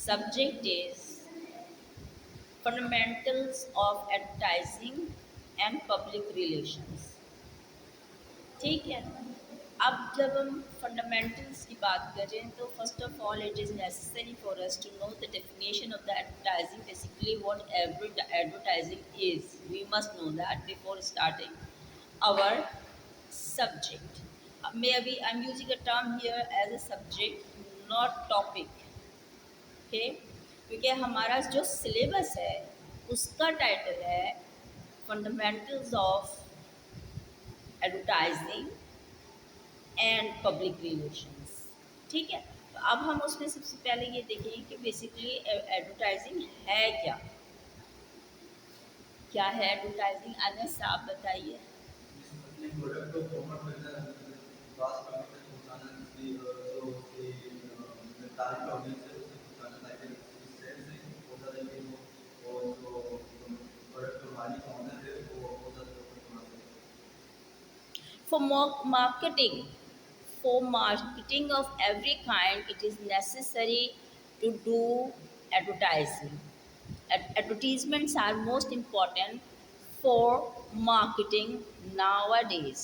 Subject is fundamentals of advertising and public relations. ठीक है. अब जब हम फंडामेंटल्स की बात करें तो first of all it is necessary for us to know the definition of the advertising, basically what advertising is. We must know that before starting our subject. Maybe I'm using a term here as a subject, not topic. Okay, क्योंकि हमारा जो syllabus है उसका title है fundamentals of advertising and public relations. ठीक है, तो अब हम उसमें सबसे पहले ये देखेंगे कि बेसिकली एडवर्टाइजिंग है क्या. क्या है एडवर्टाइजिंग? अनस आप बताइए. अपने प्रोडक्ट को प्रमोट करना, पास पब्लिक तक पहुंचाना, जो कि टारगेट ऑडियंस है उसे पहुंचाना ताकि इस सेल से होता रहे कि वो जो प्रोडक्ट का मालिक ऑनर है वो होता रहे कमा सके. For marketing, for marketing of every kind, it is necessary to do advertising. Advertisements are most important for marketing nowadays.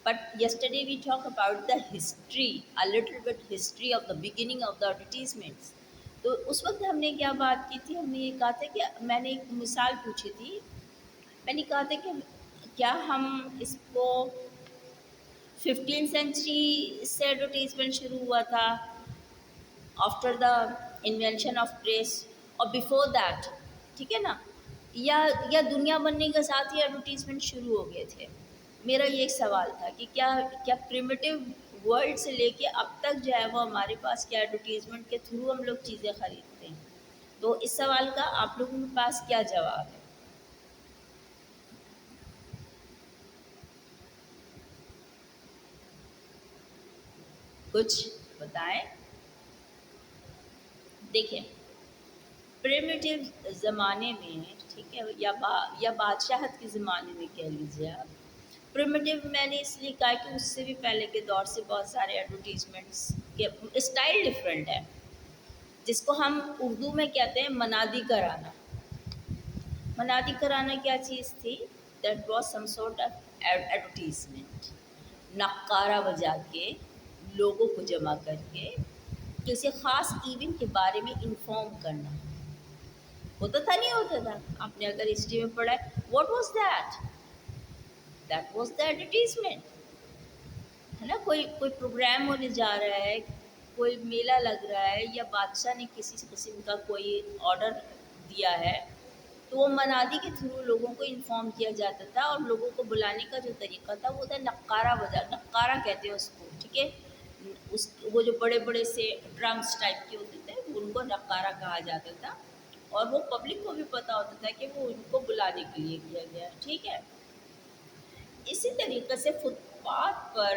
But yesterday we talked about the history, a little bit history of the beginning of the advertisements. तो उस वक्त हमने क्या बात की थी? हमने ये कहा था कि मैंने एक मिसाल पूछी थी. मैंने कहा था कि क्या हम इसको 15th सेंचुरी से एडवर्टीज़मेंट शुरू हुआ था, after the invention of press, और बिफोर दैट, ठीक है ना, या दुनिया बनने के साथ ही एडवर्टीज़मेंट शुरू हो गए थे. मेरा ये एक सवाल था कि क्या क्या प्रिमिटिव वर्ल्ड से लेके अब तक जो है वो हमारे पास क्या एडवर्टीज़मेंट के थ्रू हम लोग चीज़ें ख़रीदते हैं. तो इस सवाल का आप लोगों के पास क्या जवाब है? कुछ बताएं. देखिए, प्रिमिटिव ज़माने में, ठीक है, या बादशाहत के ज़माने में कह लीजिए आप. प्रिमिटिव मैंने इसलिए कहा कि उससे भी पहले के दौर से बहुत सारे एडवर्टीज़मेंट्स के स्टाइल डिफरेंट है, जिसको हम उर्दू में कहते हैं मनादी कराना. मनादी कराना क्या चीज़ थी? That was some sort of advertisement. नक्कारा बजा के, लोगों को जमा करके किसी ख़ास इवेंट के बारे में इन्फॉर्म करना. होता था नहीं होता था? आपने अगर हिस्ट्री में पढ़ा है, what was that? That was the advertisement, है ना. कोई कोई प्रोग्राम होने जा रहा है, कोई मेला लग रहा है, या बादशाह ने किसी किस्म का कोई ऑर्डर दिया है, तो वो मनादी के थ्रू लोगों को इन्फॉर्म किया जाता था. और लोगों को बुलाने का जो तरीका था वो था नक्कारा बजा, नक्कारा कहते हैं उसको, ठीक है. उस वो जो बड़े बड़े से ड्रम्स टाइप के होते थे उनको नक्कारा कहा जाता था, और वो पब्लिक को भी पता होता था कि वो उनको बुलाने के लिए किया गया, ठीक है. इसी तरीके से फुटपाथ पर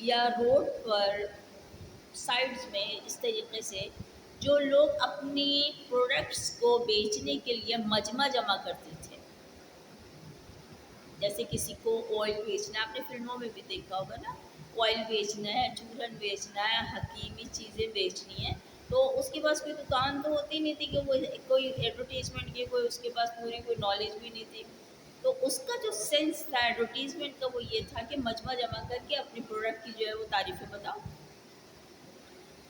या रोड पर साइड्स में इस तरीके से जो लोग अपनी प्रोडक्ट्स को बेचने के लिए मजमा जमा करते थे. जैसे किसी को ऑयल बेचना है, आपने फिल्मों में भी देखा होगा ना, ऑयल बेचना है, चूरन बेचना है, हकीमी चीज़ें बेचनी है, तो उसके पास कोई दुकान तो होती नहीं थी कि वो कोई एडवर्टीज़मेंट की कोई उसके पास पूरी कोई नॉलेज भी नहीं थी. तो उसका जो सेंस था एडवर्टीज़मेंट का वो ये था कि मजमा जमा करके अपनी प्रोडक्ट की जो है वो तारीफ़ें बताओ.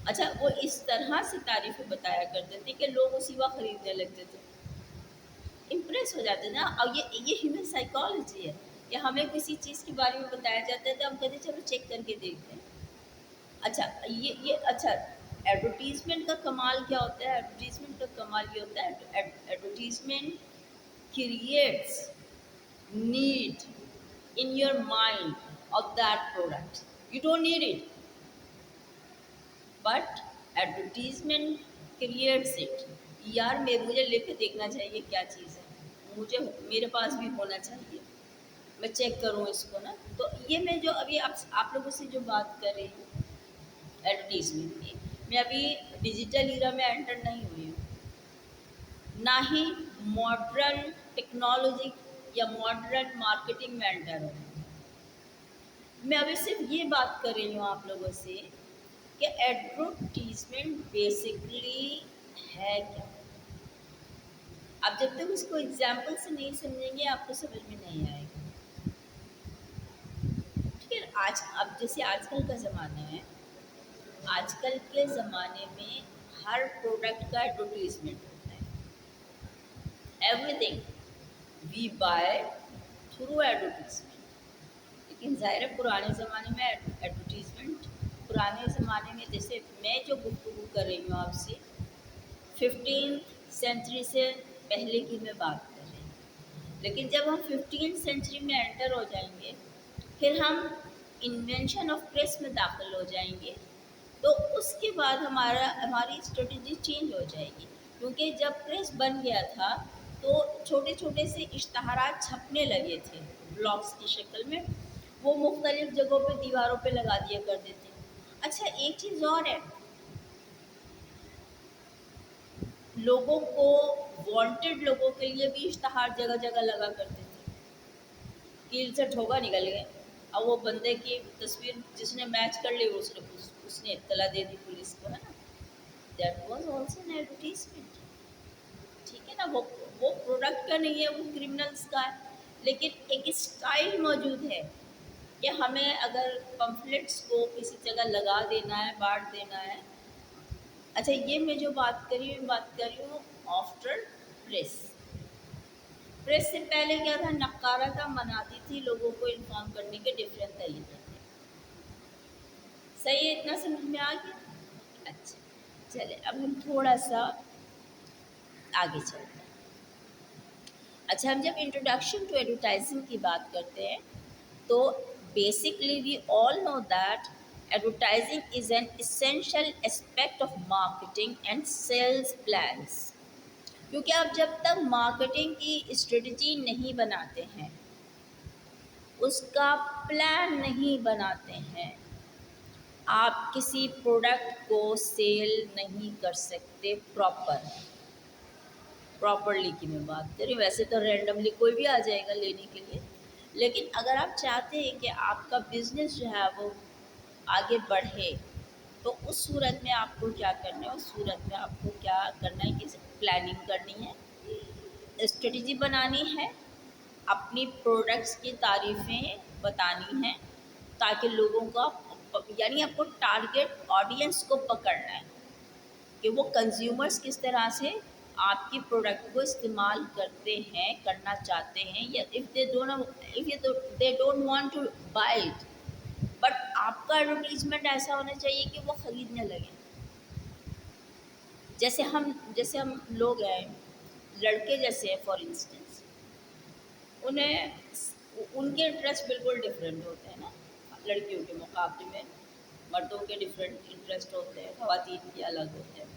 अच्छा, वो इस तरह से तारीफ़ें बताया करते थे कि लोग उसी वक्त ख़रीदने लगते थे, इम्प्रेस हो जाते थे ना. और ये ह्यूमन साइकोलॉजी है कि हमें किसी चीज़ के बारे में बताया जाता है तो हम कहते हैं चलो चेक करके देखते हैं. अच्छा, ये अच्छा, एडवर्टीज़मेंट का कमाल क्या होता है? एडवर्टीज़मेंट का कमाल ये होता है, advertisement creates need in your mind of that product. You don't need it, but advertisement creates it. यार मुझे लेके देखना चाहिए क्या चीज़ है, मुझे मेरे पास भी होना चाहिए, मैं चेक करूँ इसको ना. तो ये मैं जो अभी आप लोगों से जो बात कर रही हूँ एडवर्टीज़मेंट की, मैं अभी डिजिटल ईरा में एंटर नहीं हुई हूँ, ना ही मॉडर्न टेक्नोलॉजी या मॉडर्न मार्केटिंग में एंटर हूँ. मैं अभी सिर्फ ये बात कर रही हूँ आप लोगों से कि एडवर्टीज़मेंट बेसिकली है क्या। आप जब तक उसको एग्जाम्पल से नहीं समझेंगे आपको समझ में नहीं आएगा। ठीक है, आज अब जैसे आजकल का ज़माना है, आजकल के ज़माने में हर प्रोडक्ट का एडवर्टीजमेंट होता है। Everything we buy through advertisement. लेकिन ज़ाहिर है पुराने ज़माने में एडवर्टीजमेंट, पुराने ज़माने में जैसे मैं जो गुफ्तगू कर रही हूँ आपसे 15th सेंचुरी से पहले की मैं बात कर रही हूँ। लेकिन जब हम 15th सेंचुरी में एंटर हो जाएंगे, फिर हम इन्वेंशन ऑफ प्रेस में दाखिल हो जाएंगे, तो उसके बाद हमारी स्ट्रेटजी चेंज हो जाएगी। क्योंकि जब प्रेस बन गया था तो छोटे छोटे से इश्तहारात छपने लगे थे ब्लॉक्स की शक्ल में, वो मुख्तलिफ जगहों पे दीवारों पे लगा दिया करते थे। अच्छा, एक चीज़ और है, लोगों को, वांटेड लोगों के लिए भी इश्तहार जगह जगह लगा करते थे। कील से ठोका निकल गए, अब वो बंदे की तस्वीर जिसने मैच कर ली उसने इत्तला दे दी पुलिस को, है ना। That was also an advertisement. ठीक है ना, वो प्रोडक्ट का नहीं है, वो क्रिमिनल्स का है। लेकिन एक स्टाइल मौजूद है कि हमें अगर पम्फलेट्स को किसी जगह लगा देना है, बांट देना है। अच्छा, ये मैं जो बात करी हूँ, बात कर रही हूँ आफ्टर प्रेस। प्रेस से पहले क्या था, नक्कारा मनाती थी लोगों को इन्फॉर्म करने के डिफरेंट तरीके थे। सही है, इतना समझ में आ गया। अच्छा, चले अब हम थोड़ा सा आगे चलते हैं। अच्छा, हम जब इंट्रोडक्शन टू एडवर्टाइजिंग की बात करते हैं तो basically we all know that advertising is an essential aspect of marketing and sales plans. क्योंकि आप जब तक मार्केटिंग की स्ट्रेटजी नहीं बनाते हैं, उसका प्लान नहीं बनाते हैं, आप किसी प्रोडक्ट को सेल नहीं कर सकते प्रॉपरली की मैं बात करी। वैसे तो रैंडमली कोई भी आ जाएगा लेने के लिए, लेकिन अगर आप चाहते हैं कि आपका बिजनेस जो है वो आगे बढ़े, तो उस सूरत में आपको क्या करना है, उस सूरत में आपको क्या करना है कि प्लानिंग करनी है, स्ट्रेटजी बनानी है, अपनी प्रोडक्ट्स की तारीफ़ें बतानी हैं, ताकि लोगों का, यानी आपको टारगेट ऑडियंस को पकड़ना है कि वो कंज्यूमर्स किस तरह से आपकी प्रोडक्ट को इस्तेमाल करते हैं, करना चाहते हैं, या if they don't want to buy it, but आपका एडवर्टीजमेंट ऐसा होना चाहिए कि वो ख़रीदने लगें। जैसे हम लोग हैं, लड़के जैसे हैं फॉर इंस्टेंस, उनके इंटरेस्ट बिल्कुल डिफरेंट होते हैं ना लड़कियों के मुकाबले में। मर्दों के डिफरेंट इंटरेस्ट होते हैं, ख़वातीन के अलग होते हैं।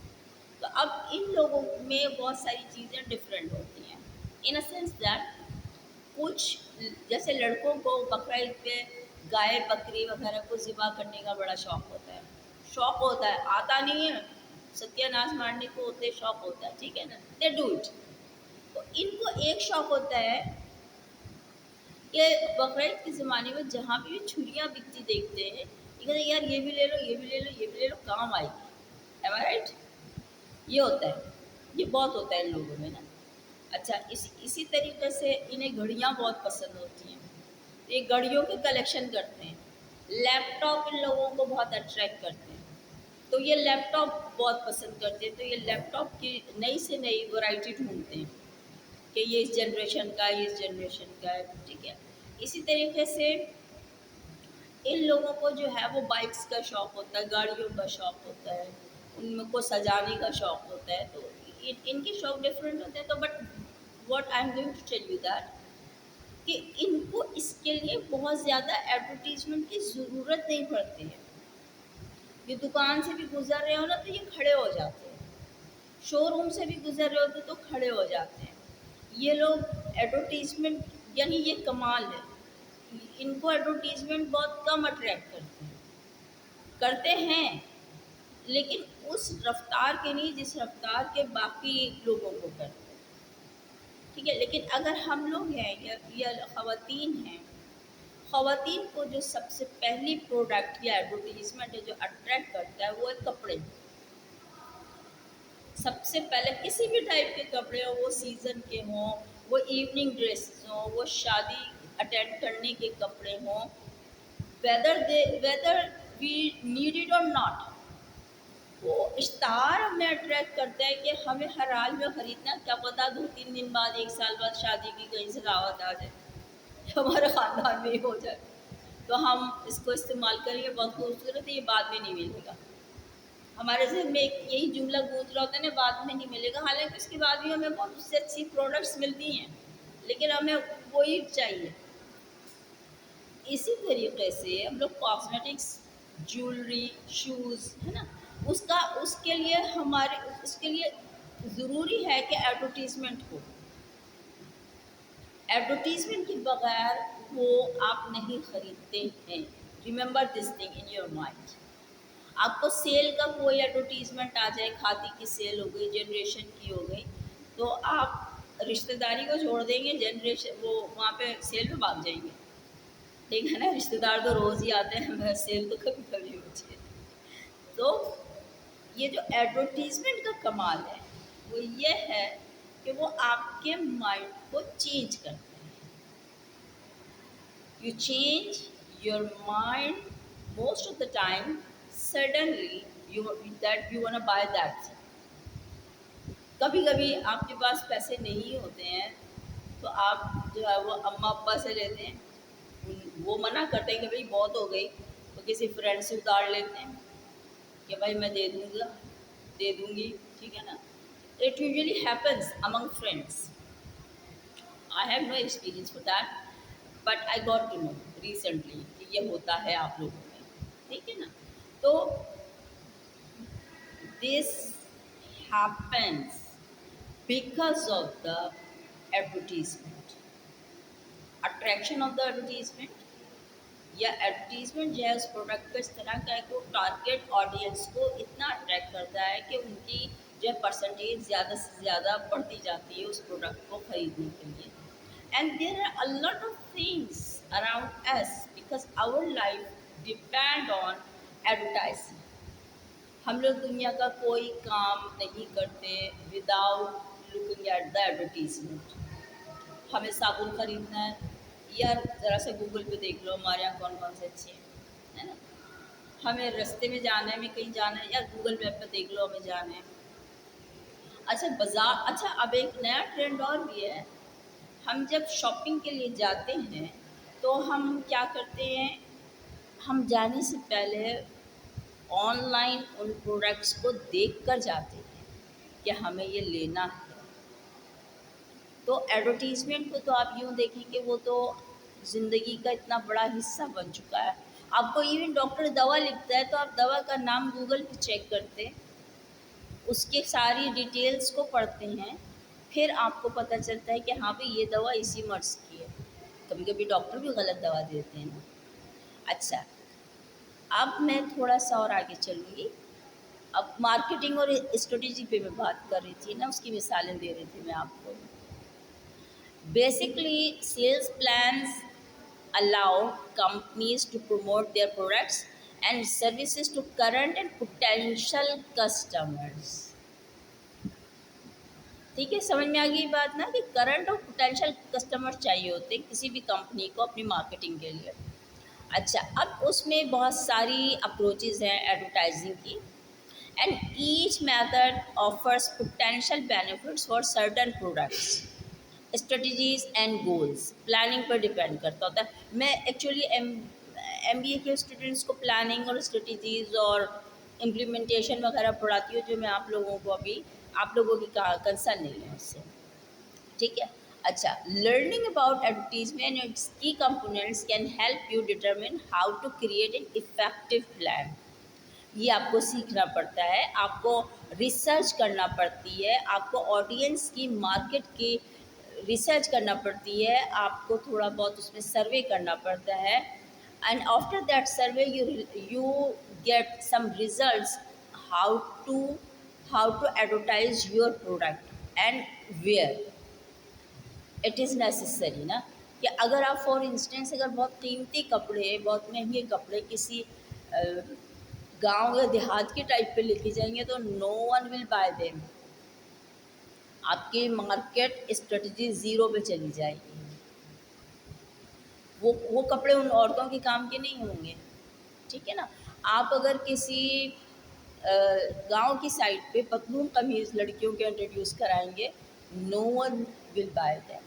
तो अब इन लोगों में बहुत सारी चीज़ें डिफरेंट होती हैं, इन अ सेंस दैट कुछ, जैसे लड़कों को बकरा ईद पे गाय बकरी वगैरह को ज़िबा करने का बड़ा शौक़ होता है, आता नहीं है, सत्यानाश मारने को होते शौक़ होता है, ठीक है ना, दे डू इट। तो इनको एक शौक़ होता है कि बकरा ईद के ज़माने में जहाँ भी छुरियाँ बिकती देखते हैं, ये कहते हैं यार ये भी ले लो, ये भी ले लो, ये भी ले लो, काम आएगी। एम आई राइट? ये होता है, ये बहुत होता है इन लोगों में ना। अच्छा, इसी तरीके से इन्हें घड़ियाँ बहुत पसंद होती हैं, तो ये घड़ियों के कलेक्शन करते हैं। लैपटॉप इन लोगों को बहुत अट्रैक्ट करते हैं, तो ये लैपटॉप बहुत पसंद करते हैं, तो ये लैपटॉप की नई से नई वैरायटी ढूंढते हैं कि ये इस जनरेशन का, ये इस जनरेशन का है, ठीक है। इसी तरीके से इन लोगों को जो है वो बाइक्स का शौक़ होता है, गाड़ियों का शौक़ होता है, उनको सजाने का शौक़ होता है, तो इनके शौक़ डिफरेंट होते हैं। तो but what I am going to tell you that कि इनको इसके लिए बहुत ज़्यादा एडवर्टीजमेंट की ज़रूरत नहीं पड़ती है। ये दुकान से भी गुजर रहे हो ना तो ये खड़े हो जाते हैं, शोरूम से भी गुजर रहे होते तो खड़े हो जाते हैं। ये लोग एडवर्टीजमेंट, यानी ये कमाल है, इनको एडवर्टीजमेंट बहुत कम अट्रैक्ट करते हैं, लेकिन उस रफ्तार के नहीं जिस रफ्तार के बाकी लोगों को करते हैं, ठीक है। लेकिन अगर हम लोग हैं या ख़वातीन हैं, ख़वातीन को जो सबसे पहली प्रोडक्ट या एडवर्टीजमेंट है जो अट्रैक्ट करता है वो है कपड़े। سب سے پہلے کسی بھی ٹائپ کے کپڑے ہوں، وہ سیزن کے ہوں، وہ ایوننگ ڈریسز ہوں، وہ شادی اٹینڈ کرنے کے کپڑے ہوں، ویدر وی نیڈ اٹ اور ناٹ، وہ اشتہار ہمیں اٹریکٹ کرتا ہے کہ ہمیں ہر حال میں خریدنا، کیا پتہ 2-3 دن بعد 1 سال بعد شادی کی کہیں سے دعوت آ جائے، ہمارے خاندان میں ہی ہو جائے، تو ہم اس کو استعمال کریں گے، بہت خوبصورت ہے، یہ بعد میں نہیں ملے گا۔ ہمارے ذہن میں ایک یہی جملہ گونج رہا ہوتا ہے نا، بعد میں نہیں ملے گا، حالانکہ اس کے بعد بھی ہمیں بہت اس سے اچھی پروڈکٹس ملتی ہیں، لیکن ہمیں وہی چاہیے۔ اسی طریقے سے ہم لوگ کاسمیٹکس، جیولری، شوز ہے نا، اس کے لیے اس کے لیے ضروری ہے کہ ایڈورٹیزمنٹ ہو، ایڈورٹیزمنٹ کے بغیر وہ آپ نہیں خریدتے ہیں۔ Remember this thing in your mind. آپ کو سیل کا کوئی ایڈورٹیزمنٹ آ جائے، کھادی کی سیل ہو گئی، جنریشن کی ہو گئی، تو آپ رشتہ داری کو چھوڑ دیں گے، جنریشن وہ وہاں پہ سیل میں بھاگ جائیں گے، ٹھیک ہے نا، رشتہ دار تو روز ہی آتے ہیں، سیل تو کبھی کبھی ہوتی ہے۔ تو یہ جو ایڈورٹیزمنٹ کا کمال ہے وہ یہ ہے کہ وہ آپ کے مائنڈ کو چینج کرتے ہیں۔ You change your mind most of the time, suddenly that you want to buy that thing. کبھی کبھی آپ کے پاس پیسے نہیں ہوتے ہیں تو آپ جو ہے وہ اماں ابا سے لیتے ہیں، وہ منع کرتے ہیں کہ بھائی بہت ہو گئی، تو کسی فرینڈ سے ادھار لیتے ہیں کہ بھائی میں دے دوں گا، دے دوں گی، ٹھیک ہے نا۔ It usually happens among friends. I have no experience for that, but I got to know recently کہ یہ ہوتا ہے آپ لوگوں میں، ٹھیک ہے نا۔ تو this happens because of the advertisement, attraction of the advertisement, یا ایڈورٹیزمنٹ جو ہے اس پروڈکٹ کا اس طرح کا ہے کہ وہ ٹارگیٹ آڈینس کو اتنا اٹریکٹ کرتا ہے کہ ان کی جو ہے پرسنٹیج زیادہ سے زیادہ بڑھتی جاتی ہے اس پروڈکٹ کو خریدنے کے لیے۔ And there are a lot of things around us because our life depend on advertising. ہم لوگ دنیا کا کوئی کام نہیں کرتے without looking at the advertisement. ہمیں صابن خریدنا ہے، یار ذرا سے گوگل پہ دیکھ لو ہمارے یہاں کون کون سے اچھے ہیں، ہے نا۔ ہمیں رستے میں جانا ہے، ہمیں کہیں جانا ہے، یار گوگل میپ پہ دیکھ لو ہمیں جانا ہے۔ اچھا بازار، اچھا اب ایک نیا ٹرینڈ اور بھی ہے، ہم جب شاپنگ کے لیے جاتے ہیں تو ہم کیا کرتے ہیں، ہم جانے سے پہلے آن لائن ان پروڈکٹس کو دیکھ کر جاتے ہیں کہ ہمیں یہ لینا ہے۔ تو ایڈورٹیزمنٹ کو تو آپ یوں دیکھیں کہ وہ تو زندگی کا اتنا بڑا حصہ بن چکا ہے۔ آپ کو ایون ڈاکٹر دوا لکھتا ہے تو آپ دوا کا نام گوگل پہ چیک کرتے، اس کے ساری ڈیٹیلز کو پڑھتے ہیں، پھر آپ کو پتہ چلتا ہے کہ ہاں بھئی یہ دوا اسی مرض کی ہے۔ کبھی کبھی ڈاکٹر بھی غلط دوا دیتے ہیں نا۔ اچھا اب میں تھوڑا سا اور آگے چلوں گی، اب مارکیٹنگ اور اسٹریٹجی پہ میں بات کر رہی تھی نا، اس کی مثالیں دے رہی تھی میں آپ کو۔ Basically, sales plans allow companies to promote their products and services to current and potential customers. ٹھیک ہے، سمجھ میں آ گئی بات نا، کہ کرنٹ اور پوٹینشیل کسٹمر چاہیے ہوتے ہیں کسی بھی کمپنی کو اپنی مارکیٹنگ کے لیے۔ اچھا اب اس میں بہت ساری اپروچز ہیں ایڈورٹائزنگ کی، and each method offers potential benefits for certain products, strategies and goals. Planning per depend کرتا ہوتا ہے۔ میں ایکچولی ایم بی اے کے اسٹوڈنٹس کو پلاننگ اور اسٹریٹجیز اور امپلیمنٹیشن وغیرہ پڑھاتی ہوں، جو میں آپ لوگوں کو ابھی آپ لوگوں کی کنسرن نہیں ہے اس سے، ٹھیک ہے۔ اچھا learning about advertisement and its کی components can help you determine how to create an effective plan. یہ آپ کو سیکھنا پڑتا ہے، آپ کو ریسرچ کرنا پڑتی ہے، آپ کو آڈینس کی، مارکیٹ کی ریسرچ کرنا پڑتی ہے، آپ کو تھوڑا بہت اس میں سروے کرنا پڑتا ہے، and after that survey you get some results how to advertise your product and where it is necessary نا۔ کہ اگر آپ فار انسٹنس اگر بہت قیمتی کپڑے، بہت مہنگے کپڑے کسی گاؤں یا دیہات کے ٹائپ پہ لے کے جائیں گے تو نو ون ول بائی دیم، آپ کی مارکیٹ اسٹریٹجی زیرو پہ چلی جائے گی. وہ کپڑے ان عورتوں کے کام کے نہیں ہوں گے. ٹھیک ہے نا. آپ اگر کسی گاؤں کی سائڈ پہ پتلون قمیض لڑکیوں کے انٹروڈیوس کرائیں گے, نو ون ول بائی دیٹ.